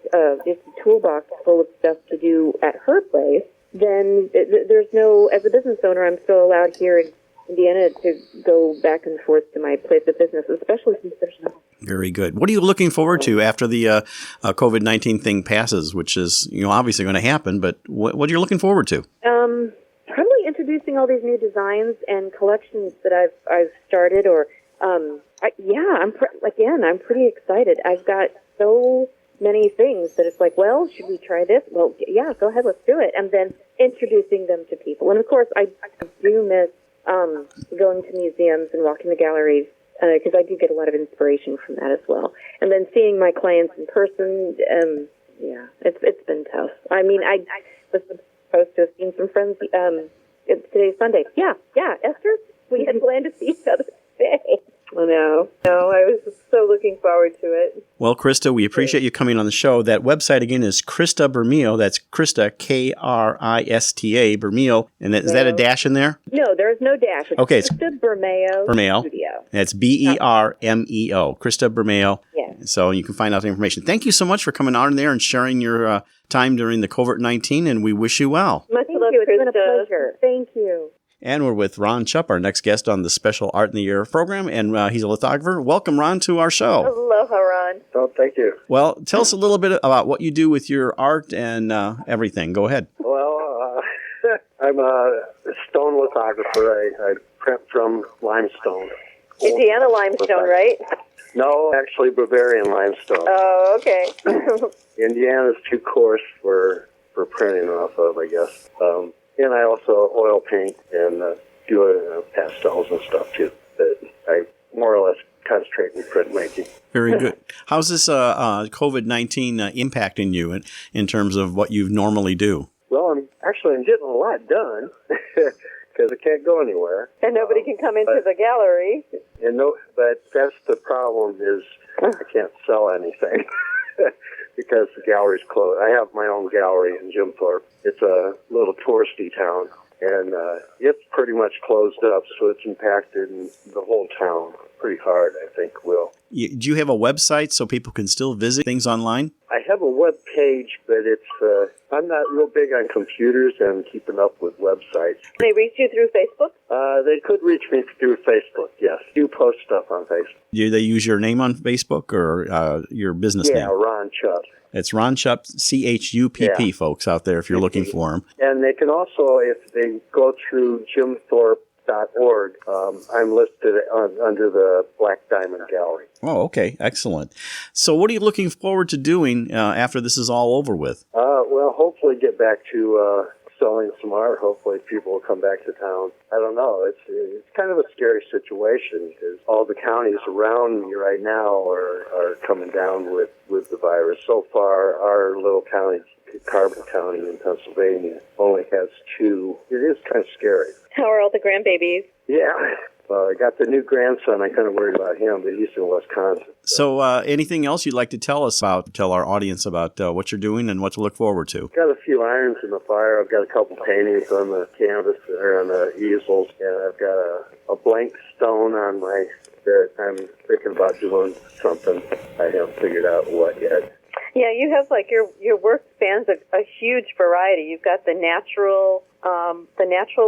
just a toolbox full of stuff to do at her place, then there's no, as a business owner, I'm still allowed here in Indiana to go back and forth to my place of business, especially since there's no. Very good. What are you looking forward to after the COVID-19 thing passes, which is obviously going to happen, but what are you looking forward to? Probably introducing all these new designs and collections that I've started, or I'm pretty excited. I've got so many things that it's like, well, should we try this? Well, yeah, go ahead, let's do it. And then introducing them to people. And of course, I do miss going to museums and walking the galleries because I do get a lot of inspiration from that as well. And then seeing my clients in person, it's been tough. I mean, I was supposed to have seen some friends. Today's Sunday. Yeah, Esther, we had planned to see each other today. Oh, no, I was just so looking forward to it. Well, Krista, we appreciate you coming on the show. That website, again, is Krista Bermeo. That's Krista, Krista, Bermeo. And is that a dash in there? No, there is no dash. It's okay, it's Krista Bermeo Studio. That's Bermeo. Krista Bermeo. Yes. So you can find out the information. Thank you so much for coming on there and sharing your time during the COVID-19, and we wish you well. Much love, Krista. It's been a pleasure. Thank you. And we're with Ron Chupp, our next guest on the special Art in the Air program, and he's a lithographer. Welcome, Ron, to our show. Aloha, Ron. Oh, thank you. Well, tell us a little bit about what you do with your art and everything. Go ahead. Well, I'm a stone lithographer. I print from limestone. Indiana limestone, right? No, actually Bavarian limestone. Oh, okay. Indiana's too coarse for printing off of, I guess. And I also oil paint and do pastels and stuff too. But I more or less concentrate in printmaking. Very good. How's this COVID-19 impacting you in terms of what you normally do? Well, I'm getting a lot done because I can't go anywhere. And nobody can come into the gallery. But that's the problem is I can't sell anything. Because the gallery's closed. I have my own gallery in Jim Thorpe. It's a little touristy town, and it's pretty much closed up, so it's impacted the whole town pretty hard, I think, Will. Do you have a website so people can still visit things online? I have a web page, but I'm not real big on computers and keeping up with websites. They reach you through Facebook? They could reach me through Facebook, yes. I do post stuff on Facebook. Do they use your name on Facebook or your business name? Yeah, Ron Chupp. It's Ron Chupp, CHUPP, folks, out there if you're looking for him. And they can also, if they go through jimthorpe.org, I'm listed under the Black Diamond Gallery. Oh, okay. Excellent. So what are you looking forward to doing after this is all over with? Well, hopefully get back to selling some art. Hopefully people will come back to town. I don't know. It's kind of a scary situation because all the counties around me right now are coming down with the virus. So far, our little county, Carbon County in Pennsylvania, only has 2. It is kind of scary. How are all the grandbabies? Yeah. Well, I got the new grandson. I'm kind of worried about him, but he's in Wisconsin. So anything else you'd like to tell our audience about what you're doing and what to look forward to? I've got a few irons in the fire. I've got a couple paintings on the canvas or on the easels, and I've got a blank stone on that I'm thinking about doing something. I haven't figured out what yet. Yeah, you have your work spans a huge variety. You've got the natural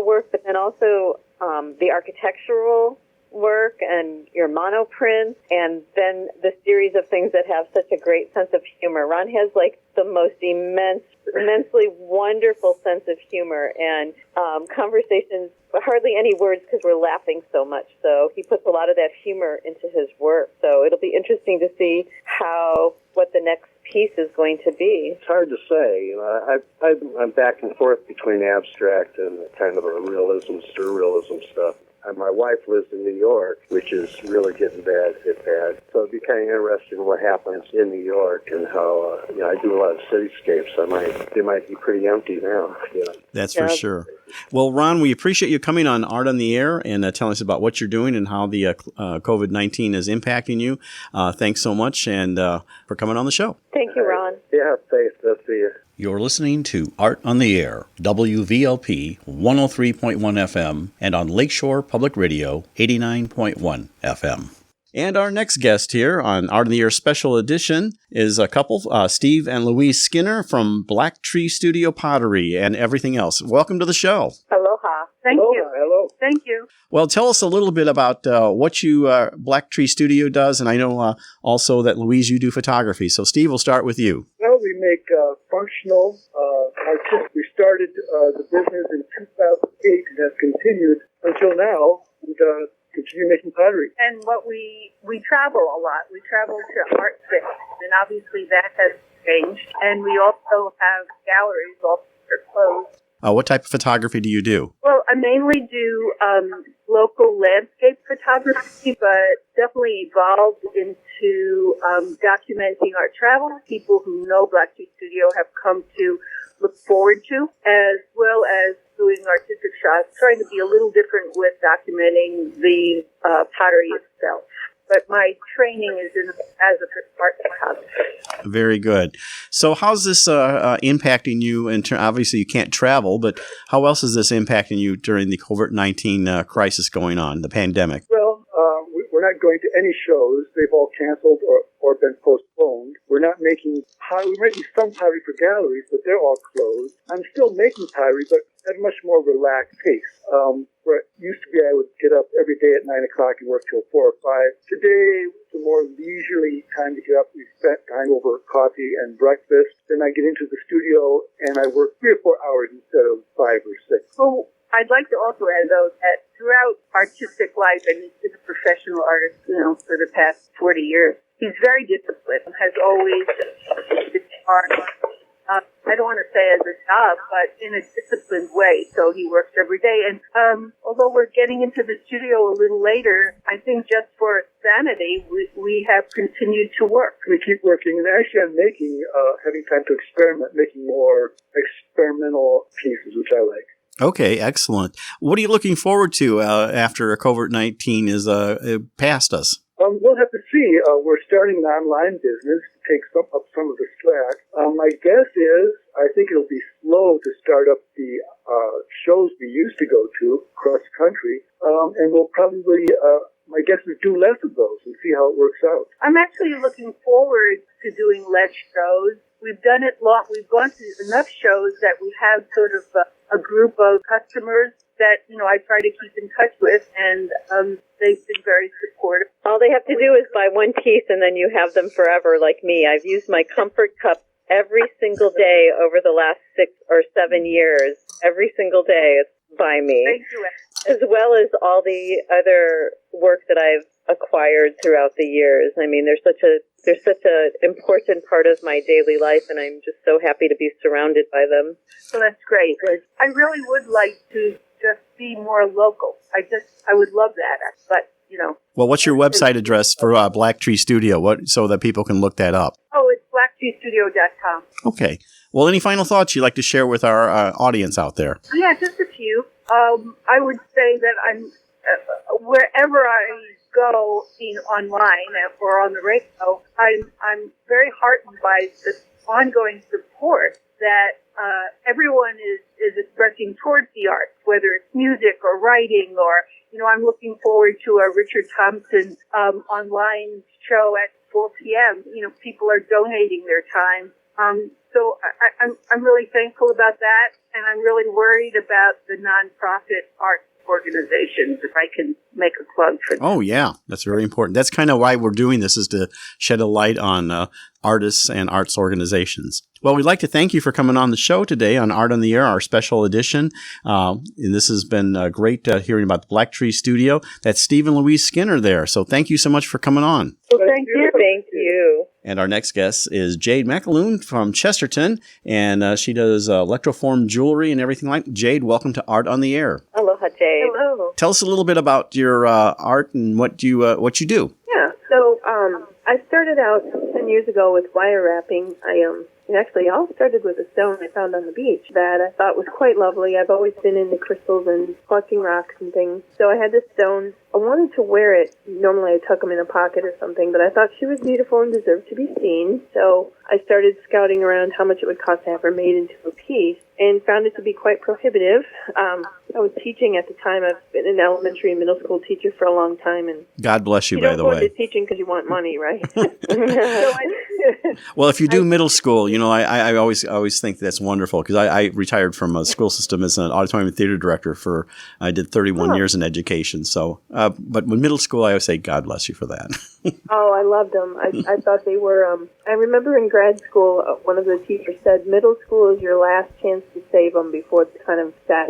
work, but then also the architectural work and your monoprints, and then the series of things that have such a great sense of humor. Ron has the most immensely wonderful sense of humor, and conversations, hardly any words because we're laughing so much. So he puts a lot of that humor into his work. So it'll be interesting to see what the next piece is going to be. It's hard to say. I'm back and forth between abstract and kind of a realism, surrealism stuff. And my wife lives in New York, which is really getting bad. So it'd be kind of interesting what happens in New York and how, I do a lot of cityscapes. They might be pretty empty now. That's for sure. Well, Ron, we appreciate you coming on Art on the Air and telling us about what you're doing and how the COVID-19 is impacting you. Thanks so much and for coming on the show. Thank you, Ron. Yeah, thanks. I'll see you. You're listening to Art on the Air, WVLP 103.1 FM, and on Lakeshore Public Radio 89.1 FM. And our next guest here on Art on the Air Special Edition is a couple, Steve and Louise Skinner from Black Tree Studio Pottery and everything else. Welcome to the show. Aloha. Thank you. Hello. Thank you. Well, tell us a little bit about what you Black Tree Studio does, and I know also that, Louise, you do photography. So, Steve, we'll start with you. Well, we make functional artists. We started the business in 2008 and have continued until now and continue making pottery. And we travel a lot. We travel to art fairs, and obviously that has changed. And we also have galleries, all are closed. What type of photography do you do? Well, I mainly do local landscape photography, but definitely evolved into documenting our travel. People who know Black Tree Studio have come to look forward to, as well as doing artistic shots, trying to be a little different with documenting the pottery itself. But my training is as a art photographer. Very good. So how's this impacting you? Obviously, you can't travel, but how else is this impacting you during the COVID-19 crisis going on, the pandemic? Well, we're not going to any shows. They've all canceled or been postponed. We're not making pottery. We're making some pottery for galleries, but they're all closed. I'm still making pottery, but at a much more relaxed pace. Where it used to be I would get up every day at 9 o'clock and work till 4 or 5. Today, it's a more leisurely time to get up. We spent time over coffee and breakfast. Then I get into the studio and I work 3 or 4 hours instead of 5 or 6. Well, I'd like to also add, though, that throughout artistic life, and he's been a professional artist, for the past 40 years, he's very disciplined, has always been art. I don't want to say as a job, but in a disciplined way. So he works every day. And although we're getting into the studio a little later, I think just for sanity, we have continued to work. We keep working. And actually I'm having time to experiment, making more experimental pieces, which I like. Okay, excellent. What are you looking forward to after COVID-19 is past us? We'll have to see. We're starting an online business to take up some of the slack. My guess is I think it'll be slow to start up the shows we used to go to across the country, and we'll probably, my guess is do less of those and see how it works out. I'm actually looking forward to doing less shows. We've done it long. We've gone to enough shows that we have sort of a group of customers that, I try to keep in touch with, and they've been very supportive. All they have to do is buy one piece, and then you have them forever, like me. I've used my comfort cup every single day over the last 6 or 7 years. Every single day it's by me. Thank you. As well as all the other work that I've acquired throughout the years. I mean, they're such an important part of my daily life, and I'm just so happy to be surrounded by them. So that's great. I really would like to just be more local. I would love that, but Well, what's your website address for Black Tree Studio? So that people can look that up? Oh, it's blacktreestudio.com. Okay. Well, any final thoughts you'd like to share with our audience out there? Yeah, just a few. I would say that I'm wherever I go, online or on the radio, I'm very heartened by the ongoing support that everyone is expressing towards the arts, whether it's music or writing or, I'm looking forward to a Richard Thompson online show at 4 p.m. People are donating their time. So I'm really thankful about that, and I'm really worried about the nonprofit art organizations, if I can make a plug for them. Oh, yeah. That's very important. That's kind of why we're doing this, is to shed a light on artists and arts organizations. Well, we'd like to thank you for coming on the show today on Art on the Air, our special edition. And this has been great hearing about the Black Tree Studio. That's Steve and Louise Skinner there. So thank you so much for coming on. Well, thank you. Thank you. And our next guest is Jade McAloon from Chesterton, and she does electroform jewelry and everything like that. Jade, welcome to Art on the Air. Aloha, Jade. Hello. Tell us a little bit about your art and what you do. Yeah, so I started out 10 years ago with wire wrapping. It actually all started with a stone I found on the beach that I thought was quite lovely. I've always been into crystals and collecting rocks and things. So I had this stone. I wanted to wear it. Normally I tuck them in a pocket or something, but I thought she was beautiful and deserved to be seen. So I started scouting around how much it would cost to have her made into a piece and found it to be quite prohibitive. I was teaching at the time. I've been an elementary and middle school teacher for a long time. And God bless you, by the way. You don't go into teaching because you want money, right? Well, if you do middle school, I always think that's wonderful, because I retired from a school system as an auditorium and theater director I did 31 years in education. So, but with middle school, I always say, God bless you for that. Oh, I loved them. I thought they were, I remember in grad school, one of the teachers said, middle school is your last chance to save them before it's kind of set,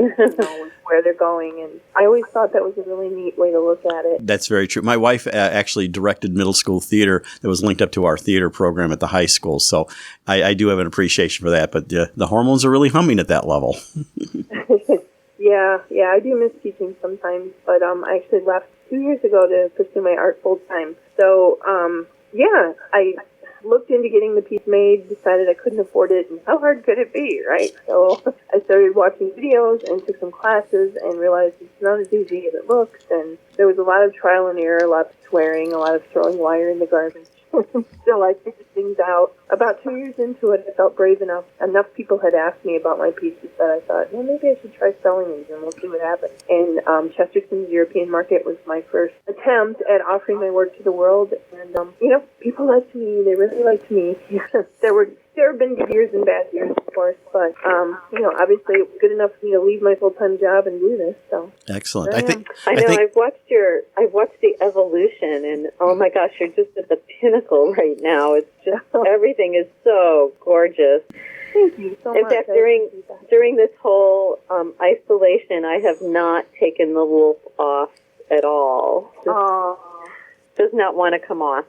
where they're going. And I always thought that was a really neat way to look at it. That's very true. My wife actually directed middle school theater that was linked up to our theater program at the high school. So I do have an appreciation for that. But the hormones are really humming at that level. Yeah, I do miss teaching sometimes, but I actually left 2 years ago to pursue my art full time. So, I looked into getting the piece made, decided I couldn't afford it, and how hard could it be, right? So I started watching videos and took some classes and realized it's not as easy as it looks, and there was a lot of trial and error, a lot of swearing, a lot of throwing wire in the garbage. Still, I figured things out. About 2 years into it, I felt brave enough. Enough people had asked me about my pieces that I thought, well, maybe I should try selling these and we'll see what happens. And Chesterton's European market was my first attempt at offering my work to the world. And, people liked me. They really liked me. There have been good years and bad years, of course, but, obviously it was good enough for me to leave my full-time job and do this, so. Excellent. I know. I've watched the evolution, and oh my gosh, you're just at the pinnacle right now. It's just, everything is so gorgeous. Thank you so much. In fact, during this whole isolation, I have not taken the wolf off at all. Does not want to come off.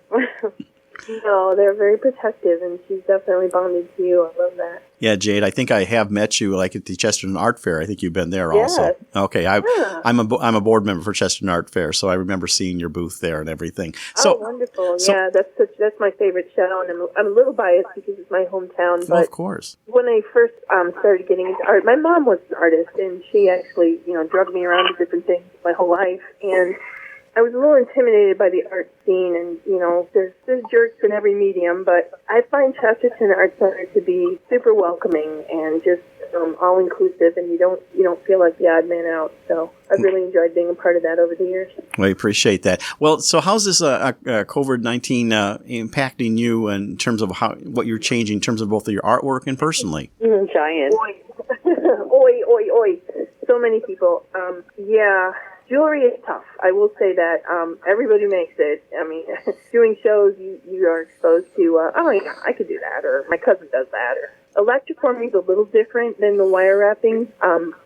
No, they're very protective, and she's definitely bonded to you. I love that. Yeah, Jade, I think I have met you at the Chesterton Art Fair. I think you've been there also. Okay, I'm a board member for Chesterton Art Fair, so I remember seeing your booth there and everything. So, wonderful! Yeah, that's my favorite show, and I'm a little biased because it's my hometown. But of course, when I first started getting into art, my mom was an artist, and she actually drugged me around to different things my whole life, and I was a little intimidated by the art scene, and, there's jerks in every medium, but I find Chesterton Art Center to be super welcoming and just all-inclusive, and you don't feel like the odd man out. So I've really enjoyed being a part of that over the years. I appreciate that. Well, so how's this COVID-19 impacting you in terms of what you're changing in terms of both of your artwork and personally? Giant. Oi. So many people. Jewelry is tough. I will say that everybody makes it. I mean, doing shows, you are exposed to, I could do that, or my cousin does that. Or electroforming is a little different than the wire wrapping.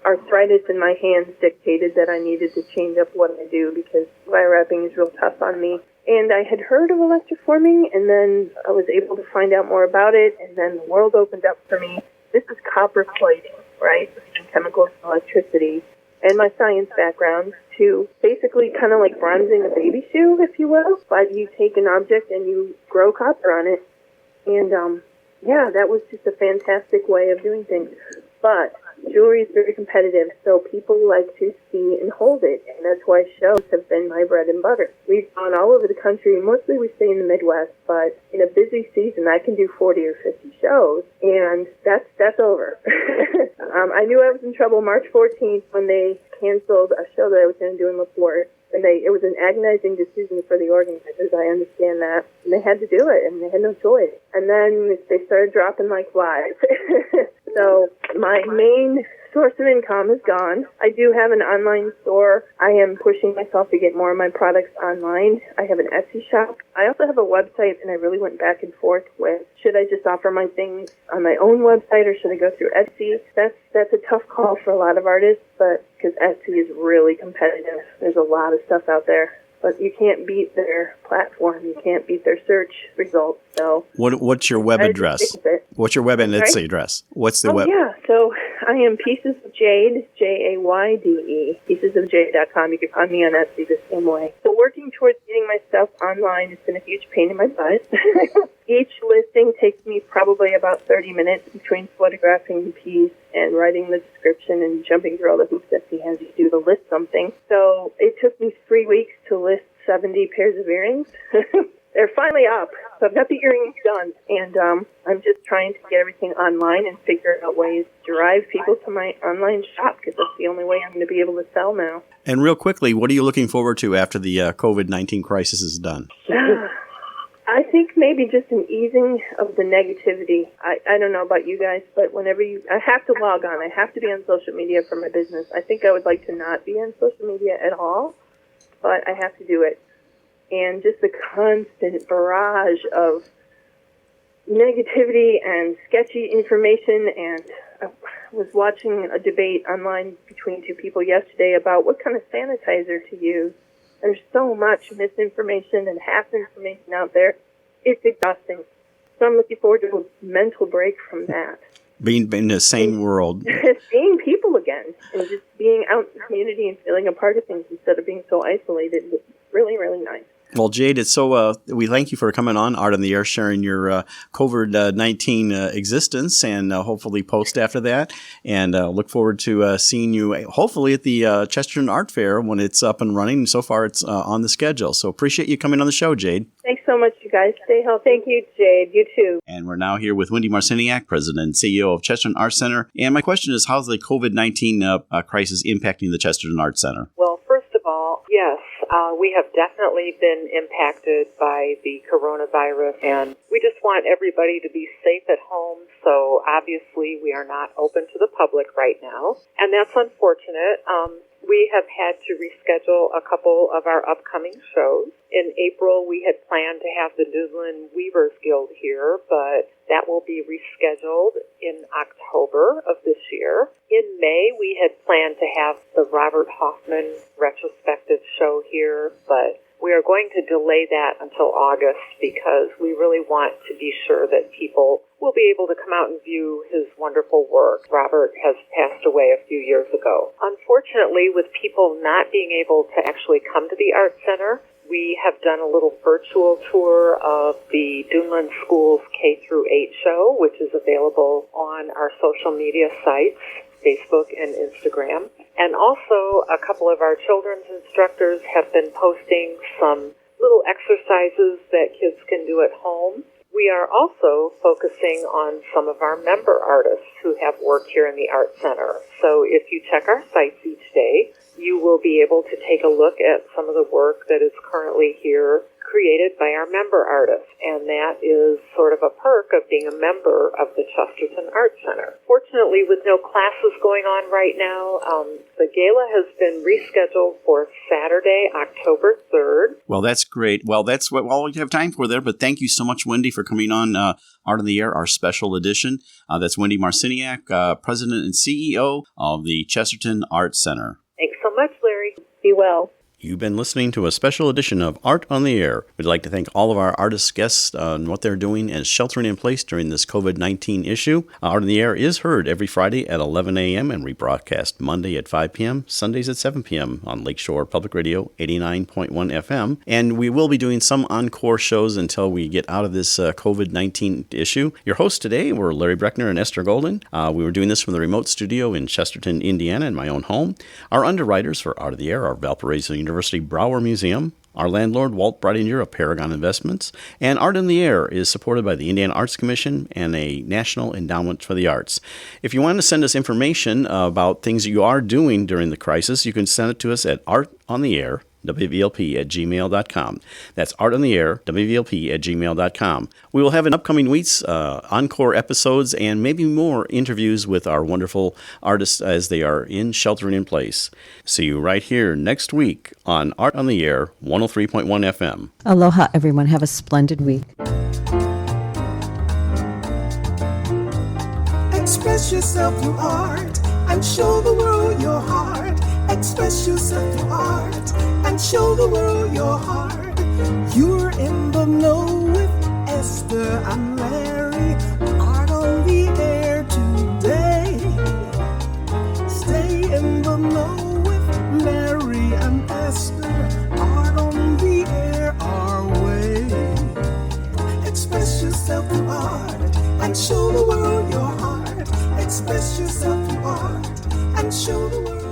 Arthritis in my hands dictated that I needed to change up what I do because wire wrapping is real tough on me. And I had heard of electroforming, and then I was able to find out more about it, and then the world opened up for me. This is copper plating, right? Chemicals and electricity. And my science background to basically kind of like bronzing a baby shoe, if you will. But you take an object and you grow copper on it. And, that was just a fantastic way of doing things. But jewelry is very competitive, so people like to see and hold it. And that's why shows have been my bread and butter. We've gone all over the country. Mostly we stay in the Midwest, but in a busy season, I can do 40 or 50 shows, and that's over. I knew I was in trouble March 14th when they canceled a show that I was going to do in LaPorte. And it was an agonizing decision for the organizers. I understand that. And they had to do it, and they had no choice. And then they started dropping like flies. So my main source of income is gone. I do have an online store. I am pushing myself to get more of my products online. I have an Etsy shop. I also have a website, and I really went back and forth with, should I just offer my things on my own website, or should I go through Etsy? That's a tough call for a lot of artists, but because Etsy is really competitive. There's a lot of stuff out there. But you can't beat their platform. You can't beat their search results. So what's your web address? What's your web and Etsy address? What's the web? Yeah, so I am Pieces of Jade, Jayde, piecesofjade.com. You can find me on Etsy the same way. So working towards getting my stuff online has been a huge pain in my butt. Each listing takes me probably about 30 minutes between photographing the piece and writing the description and jumping through all the hoops that he has you do to list something. So it took me 3 weeks to list 70 pairs of earrings. They're finally up. So I've got the earrings done, and I'm just trying to get everything online and figure out ways to drive people to my online shop, because that's the only way I'm going to be able to sell now. And real quickly, what are you looking forward to after the COVID-19 crisis is done? I think maybe just an easing of the negativity. I don't know about you guys, but I have to log on. I have to be on social media for my business. I think I would like to not be on social media at all, but I have to do it. And just the constant barrage of negativity and sketchy information. And I was watching a debate online between two people yesterday about what kind of sanitizer to use. There's so much misinformation and half information out there. It's exhausting. So I'm looking forward to a mental break from that. Being in a sane world. Seeing people again and just being out in the community and feeling a part of things instead of being so isolated was really, really nice. Well, Jade, it's so we thank you for coming on Art on the Air, sharing your COVID-19 existence, and hopefully post after that. And look forward to seeing you hopefully at the Chesterton Art Fair when it's up and running. So far, it's on the schedule. So appreciate you coming on the show, Jade. Thanks so much, you guys. Stay healthy. Thank you, Jade. You too. And we're now here with Wendy Marciniak, President and CEO of Chesterton Art Center. And my question is, how's the COVID-19 crisis impacting the Chesterton Art Center? Well, first of all, yes, we have definitely been impacted by the coronavirus, and we just want everybody to be safe at home. So obviously we are not open to the public right now, and that's unfortunate. We have had to reschedule a couple of our upcoming shows. In April, we had planned to have the Newland Weavers Guild here, but that will be rescheduled in October of this year. In May, we had planned to have the Robert Hoffman retrospective show here, but we are going to delay that until August because we really want to be sure that people will be able to come out and view his wonderful work. Robert has passed away a few years ago. Unfortunately, with people not being able to actually come to the Art Center, we have done a little virtual tour of the Dunland School's K-8 show, which is available on our social media sites, Facebook and Instagram. And also, a couple of our children's instructors have been posting some little exercises that kids can do at home. We are also focusing on some of our member artists who have work here in the Art Center. So if you check our sites each day, you will be able to take a look at some of the work that is currently here created by our member artists, and that is sort of a perk of being a member of the Chesterton Art Center. Fortunately, with no classes going on right now, the gala has been rescheduled for Saturday, October 3rd. Well, that's great. Well, that's what all we have time for there, but thank you so much, Wendy, for coming on Art on the Air, our special edition. That's Wendy Marciniak, President and CEO of the Chesterton Art Center. Thanks so much, Larry. Be well. You've been listening to a special edition of Art on the Air. We'd like to thank all of our artist guests on what they're doing and sheltering in place during this COVID-19 issue. Art on the Air is heard every Friday at 11 a.m. and rebroadcast Monday at 5 p.m., Sundays at 7 p.m. on Lakeshore Public Radio 89.1 FM. And we will be doing some encore shows until we get out of this COVID-19 issue. Your hosts today were Larry Brechner and Ester Golden. We were doing this from the remote studio in Chesterton, Indiana, in my own home. Our underwriters for Art of the Air are Valparaiso University Brower Museum, our landlord, Walt Breidinger of Paragon Investments, and Art in the Air is supported by the Indiana Arts Commission and a National Endowment for the Arts. If you want to send us information about things you are doing during the crisis, you can send it to us at artontheairwvlp@gmail.com. That's artontheairwvlp@gmail.com. We will have in upcoming weeks encore episodes and maybe more interviews with our wonderful artists as they are in sheltering in place. See you right here next week on Art on the Air 103.1 FM. Aloha, everyone. Have a splendid week. Express yourself through art and show the world your heart. Express yourself through art and show the world your heart. You're in the know with Esther and Larry. Art on the Air today. Stay in the know with Larry and Esther. Art on the Air our way. Express yourself through art and show the world your heart. Express yourself through art and show the world.